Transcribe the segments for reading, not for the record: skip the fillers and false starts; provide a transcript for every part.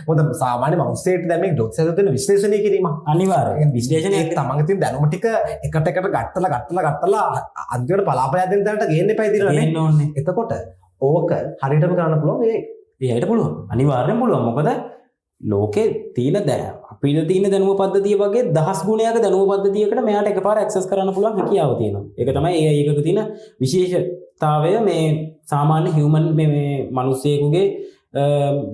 මොකද සාමාන්‍ය මනුස්සයෙක් දැන් මේ ජෝතිෂය තුළ විශ්ලේෂණය කිරීම අනිවාර්යයෙන් විශ්ලේෂණයක් තමන්ගේ තියෙන දැනුම ටික එකට ගත්තලා අන්තිමට පලාපලයක් දෙන්න තැනට ගේන්න එපා ඉතින් එතකොට ඕක හරියටම කරන්න පුළුවන් ඒකට පුළුවන් අනිවාර්යෙන් පුළුවන් මොකද ලෝකේ තියෙන අපිට තියෙන දැනුම පද්ධතිය වගේ 10 ගුණයක දැනුම පද්ධතියකට මෙයාට එකපාර ඇක්සස් කරන්න පුළුවන් හැකියාව තියෙනවා. ඒක තමයි AI එකක තියෙන විශේෂතාවය මේ සාමාන්‍ය හියුමන් මේ මිනිස්සෙකුගේ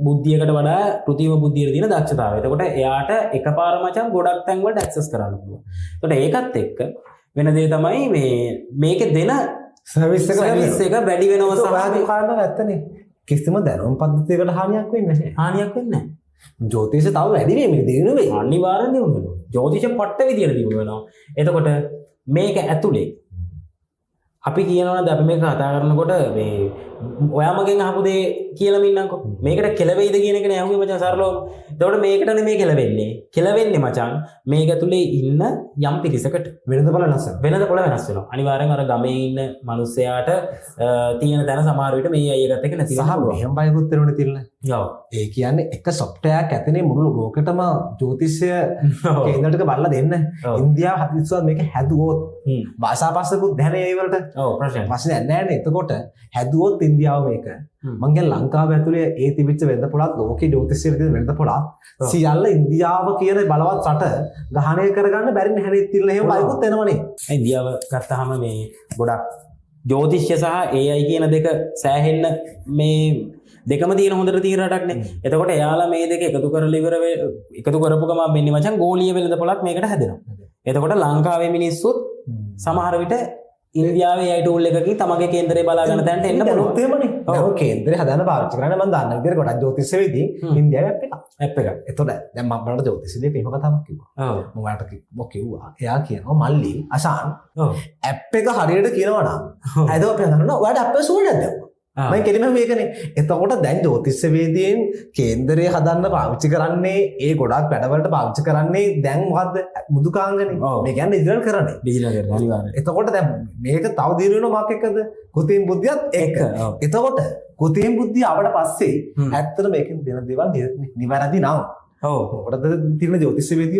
බුද්ධියකට වඩා කෘත්‍රිම බුද්ධියට තියෙන දක්ෂතාවය. එතකොට එයාට එකපාර මචං ගොඩක් තැන් වලට ඇක්සස් කරන්න පුළුවන්. එතකොට ඒකත් එක්ක වෙන දේ තමයි මේකේ දෙන සර්විස් එක වැඩි වෙනවා සහ කාරණා ඇත්තනේ. කිසිම දැනුම් පද්ධතියකට හානියක් වෙන්නේ නැහැ. හානියක් වෙන්නේ නැහැ. ජෝතිෂය තව වැඩි වෙන්නේ දිනු වෙයි. අනිවාර්යෙන් දිනු වෙනවා. ජෝතිෂ පට්ට විදියට දිනු වෙනවා. එතකොට මේක ඇතුලේ අපි කියනවනේ අපි මේක කතා කරනකොට මේ ඔයා මගෙන් අහපු දේ කියලා මින්නම්කෝ. මේකට කෙලවෙයිද කියන එක නෑ අහුවේ මචං සරලවම. එතකොට මේකටනේ මේ කෙලවෙන්නේ. කෙලවෙන්නේ මචං මේක ඇතුලේ ඉන්න යම් පිරිසකට වෙනදපොළ වෙනස් වෙනවා. වෙනදපොළ වෙනස් වෙනවා. අනිවාර්යෙන් අර ගමේ ඉන්න මිනිස්සයාට තියෙන තැන සමහර විට මේ අය එකත් එක්ක නැති වෙනවා. සහ මෙහෙම බයකුත් වෙනවනේ තිල්න. ඔව්. ඒ කියන්නේ එක software එකක් ඇතනේ මුළු ලෝකෙටම ජ්‍යොතිෂය කේන්දරයක බලලා දෙන්න. ඉන්දියාව හදිස්සියක් මේක හැදුවොත් භාෂා පාසලකුත් දැනේ ඒ වලට. ඔව් ප්‍රශ්නයක් නෑ නේ. එතකොට හැදුවොත් ඉන්දියාව මේක. මං කියන්නේ ලංකාව ඇතුලේ ඒ තිබිච්ච වෙළඳපොළත් ලෝකේ ජ්‍යොතිෂයේ තියෙන වෙළඳපොළත් සියල්ල ඉන්දියාව කියන බලවත් රට ග්‍රහණය කරගන්න බැරි නැහැ තිල්න. එහෙම බයකුත් එනවනේ. ඉන්දියාව ගත්තාම මේ ගොඩක් ජ්‍යොතිෂය සහ AI කියන දෙක සෑහෙන්න මේ දෙකම තියෙන හොඳට තියෙන රටක්නේ. එතකොට එයාලා මේ දෙක එකතු කරලා එකතු කරපු ගමන් වෙන්නේ මචං ගෝලීය වෙළඳපොළක් මේකට හැදෙනවා. එතකොට ලංකාවේ මිනිස්සුත් සමහර විට ඉන්දියාවේ AI tool එකකින් තමගේ කේන්දරේ බලා ගන්න තැනට එන්න පුළුවන්. එහෙමනේ. ඔව් කේන්දරේ හදාන්න පාවිච්චි කරන්නේ මම දන්න විදිහට ගොඩක් ජ්‍යොතිෂයේදී ඉන්දියාවේ ඇප් එකක්. එතකොට දැන් මම බලන්න ජ්‍යොතිෂයේදී එහෙම කතාවක් කිව්වා. ඔව්. මම ඔයාලට කිව්වා. එයා කියනවා මල්ලි අසාන් ඇප් එක හරියට කියනවා නම් අයද අපි හදනවා ඔයාලට ඇප් එක සුවයක් දැම්මා. මම කෙලිම මේකනේ. එතකොට දැන් ජ්‍යොතිෂවේදීන් කේන්දරේ හදන්න පාවිච්චි කරන්නේ ඒ ගොඩක් වැඩවලට පාවිච්චි කරන්නේ දැන් මොකද්ද මුදුකාංගනේ. මේ කියන්නේ ඩිජිටල් කරන්නේ. ඩිජිටල් කරන්නේ අනිවාර්යයෙන්. එතකොට දැන් මේක තව දිනු වෙනවා මාක් එක්කද? කෘත්‍රිම බුද්ධියත් එක්ක. එතකොට කෘත්‍රිම බුද්ධිය ආවට පස්සේ ඇත්තට මේකෙන් දෙන දේවල් නිවැරදි නම්. ඔව්. මොකටද තියෙන ජ්‍යොතිෂවේදී